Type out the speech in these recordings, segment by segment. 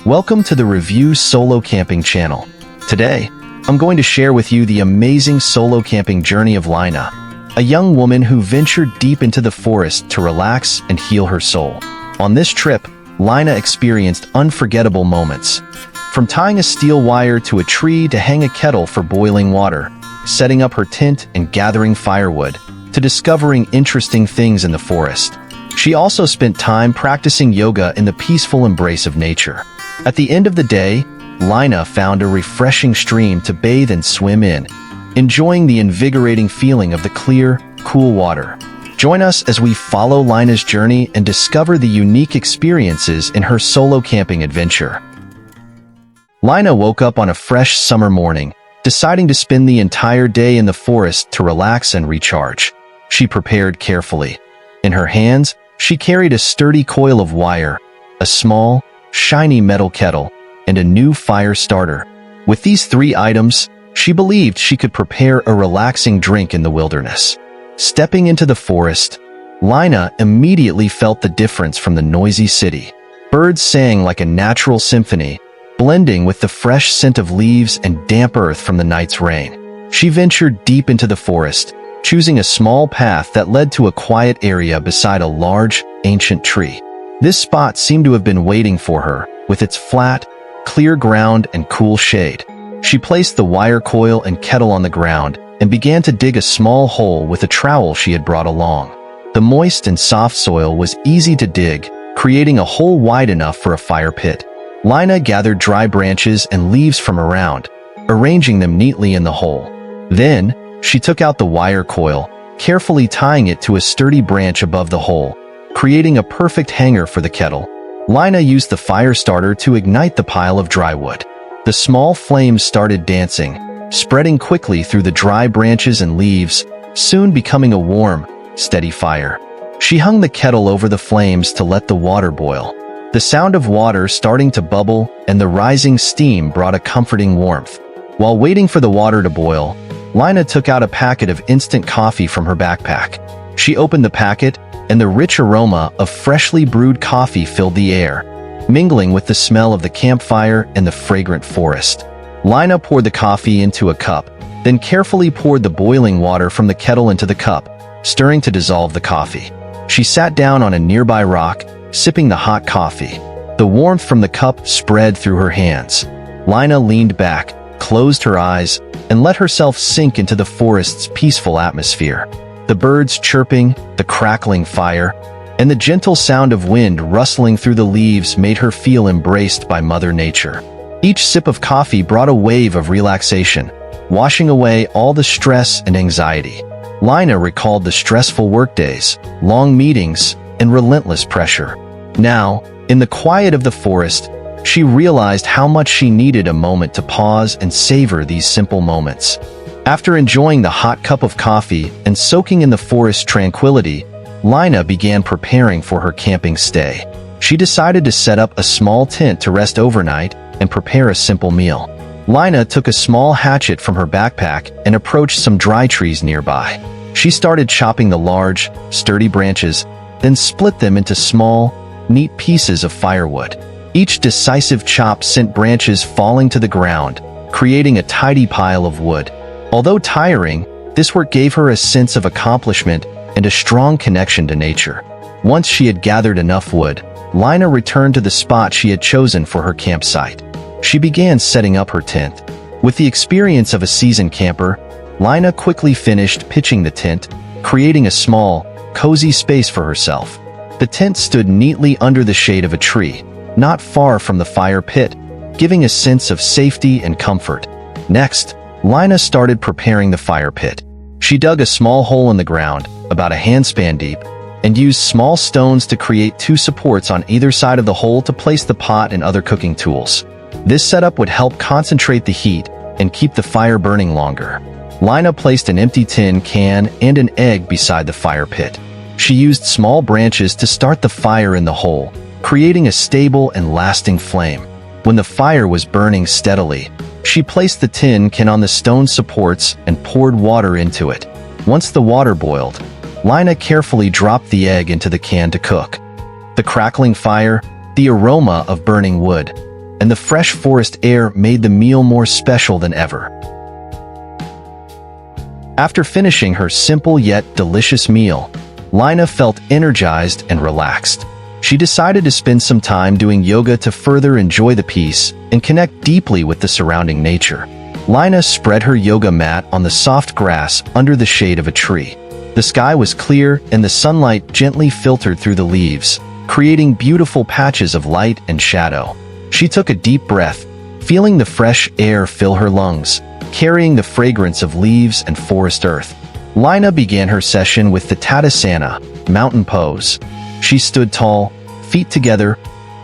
Welcome to the Review Solo Camping channel. Today, I'm going to share with you the amazing solo camping journey of Lina, a young woman who ventured deep into the forest to relax and heal her soul. On this trip, Lina experienced unforgettable moments. From tying a steel wire to a tree to hang a kettle for boiling water, setting up her tent and gathering firewood, to discovering interesting things in the forest. She also spent time practicing yoga in the peaceful embrace of nature. At the end of the day, Lina found a refreshing stream to bathe and swim in, enjoying the invigorating feeling of the clear, cool water. Join us as we follow Lina's journey and discover the unique experiences in her solo camping adventure. Lina woke up on a fresh summer morning, deciding to spend the entire day in the forest to relax and recharge. She prepared carefully. In her hands, she carried a sturdy coil of wire, a small, shiny metal kettle, and a new fire starter. With these three items, she believed she could prepare a relaxing drink in the wilderness. Stepping into the forest, Lina immediately felt the difference from the noisy city. Birds sang like a natural symphony, blending with the fresh scent of leaves and damp earth from the night's rain. She ventured deep into the forest, choosing a small path that led to a quiet area beside a large, ancient tree. This spot seemed to have been waiting for her, with its flat, clear ground and cool shade. She placed the wire coil and kettle on the ground and began to dig a small hole with a trowel she had brought along. The moist and soft soil was easy to dig, creating a hole wide enough for a fire pit. Lina gathered dry branches and leaves from around, arranging them neatly in the hole. Then, she took out the wire coil, carefully tying it to a sturdy branch above the hole, creating a perfect hanger for the kettle. Lina used the fire starter to ignite the pile of dry wood. The small flames started dancing, spreading quickly through the dry branches and leaves, soon becoming a warm, steady fire. She hung the kettle over the flames to let the water boil. The sound of water starting to bubble and the rising steam brought a comforting warmth. While waiting for the water to boil, Lina took out a packet of instant coffee from her backpack. She opened the packet, and the rich aroma of freshly brewed coffee filled the air, mingling with the smell of the campfire and the fragrant forest. Lina poured the coffee into a cup, then carefully poured the boiling water from the kettle into the cup, stirring to dissolve the coffee. She sat down on a nearby rock, sipping the hot coffee. The warmth from the cup spread through her hands. Lina leaned back, closed her eyes, and let herself sink into the forest's peaceful atmosphere. The birds chirping, the crackling fire, and the gentle sound of wind rustling through the leaves made her feel embraced by Mother Nature. Each sip of coffee brought a wave of relaxation, washing away all the stress and anxiety. Lina recalled the stressful workdays, long meetings, and relentless pressure. Now, in the quiet of the forest, she realized how much she needed a moment to pause and savor these simple moments. After enjoying the hot cup of coffee and soaking in the forest tranquility, Lina began preparing for her camping stay. She decided to set up a small tent to rest overnight and prepare a simple meal. Lina took a small hatchet from her backpack and approached some dry trees nearby. She started chopping the large, sturdy branches, then split them into small, neat pieces of firewood. Each decisive chop sent branches falling to the ground, creating a tidy pile of wood. Although tiring, this work gave her a sense of accomplishment and a strong connection to nature. Once she had gathered enough wood, Lina returned to the spot she had chosen for her campsite. She began setting up her tent. With the experience of a seasoned camper, Lina quickly finished pitching the tent, creating a small, cozy space for herself. The tent stood neatly under the shade of a tree, not far from the fire pit, giving a sense of safety and comfort. Next, Lina started preparing the fire pit. She dug a small hole in the ground, about a handspan deep, and used small stones to create two supports on either side of the hole to place the pot and other cooking tools. This setup would help concentrate the heat and keep the fire burning longer. Lina placed an empty tin can and an egg beside the fire pit. She used small branches to start the fire in the hole, creating a stable and lasting flame. When the fire was burning steadily, she placed the tin can on the stone supports and poured water into it. Once the water boiled, Lina carefully dropped the egg into the can to cook. The crackling fire, the aroma of burning wood, and the fresh forest air made the meal more special than ever. After finishing her simple yet delicious meal, Lina felt energized and relaxed. She decided to spend some time doing yoga to further enjoy the peace and connect deeply with the surrounding nature. Lina spread her yoga mat on the soft grass under the shade of a tree. The sky was clear and the sunlight gently filtered through the leaves, creating beautiful patches of light and shadow. She took a deep breath, feeling the fresh air fill her lungs, carrying the fragrance of leaves and forest earth. Lina began her session with the Tadasana, mountain pose. She stood tall, feet together,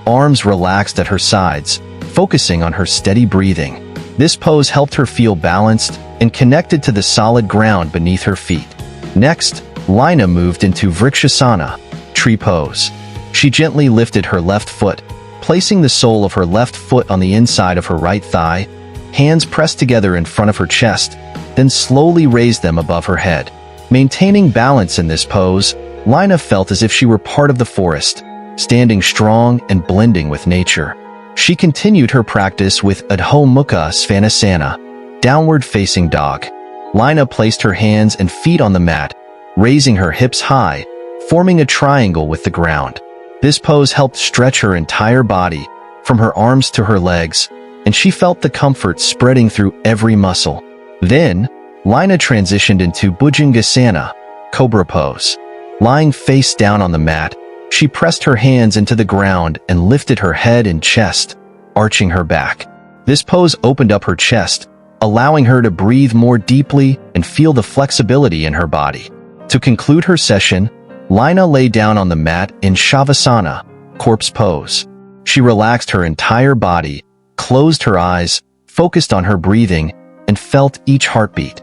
arms relaxed at her sides, focusing on her steady breathing. This pose helped her feel balanced and connected to the solid ground beneath her feet. Next, Lina moved into Vrikshasana, tree pose. She gently lifted her left foot, placing the sole of her left foot on the inside of her right thigh, hands pressed together in front of her chest, then slowly raised them above her head. Maintaining balance in this pose, Lina felt as if she were part of the forest, standing strong and blending with nature. She continued her practice with Adho Mukha Svanasana, downward-facing dog. Lina placed her hands and feet on the mat, raising her hips high, forming a triangle with the ground. This pose helped stretch her entire body, from her arms to her legs, and she felt the comfort spreading through every muscle. Then, Lina transitioned into Bhujangasana, cobra pose. Lying face down on the mat, she pressed her hands into the ground and lifted her head and chest, arching her back. This pose opened up her chest, allowing her to breathe more deeply and feel the flexibility in her body. To conclude her session, Lina lay down on the mat in Shavasana, corpse pose. She relaxed her entire body, closed her eyes, focused on her breathing, and felt each heartbeat.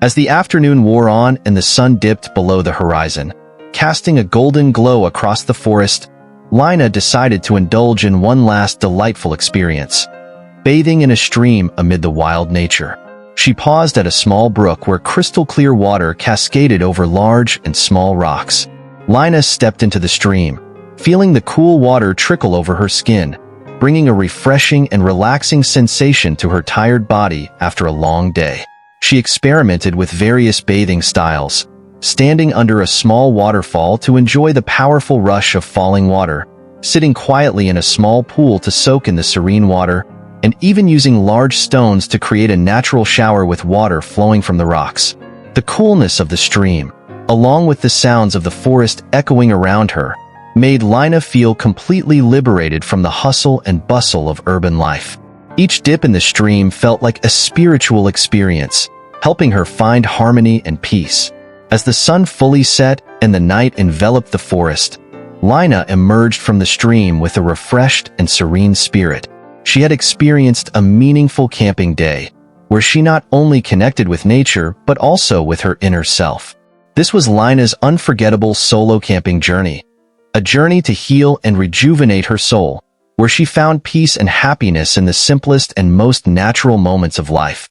As the afternoon wore on and the sun dipped below the horizon, casting a golden glow across the forest, Lina decided to indulge in one last delightful experience, bathing in a stream amid the wild nature. She paused at a small brook where crystal-clear water cascaded over large and small rocks. Lina stepped into the stream, feeling the cool water trickle over her skin, bringing a refreshing and relaxing sensation to her tired body after a long day. She experimented with various bathing styles, standing under a small waterfall to enjoy the powerful rush of falling water, sitting quietly in a small pool to soak in the serene water, and even using large stones to create a natural shower with water flowing from the rocks. The coolness of the stream, along with the sounds of the forest echoing around her, made Lina feel completely liberated from the hustle and bustle of urban life. Each dip in the stream felt like a spiritual experience, helping her find harmony and peace. As the sun fully set and the night enveloped the forest, Lina emerged from the stream with a refreshed and serene spirit. She had experienced a meaningful camping day, where she not only connected with nature but also with her inner self. This was Lina's unforgettable solo camping journey, a journey to heal and rejuvenate her soul, where she found peace and happiness in the simplest and most natural moments of life.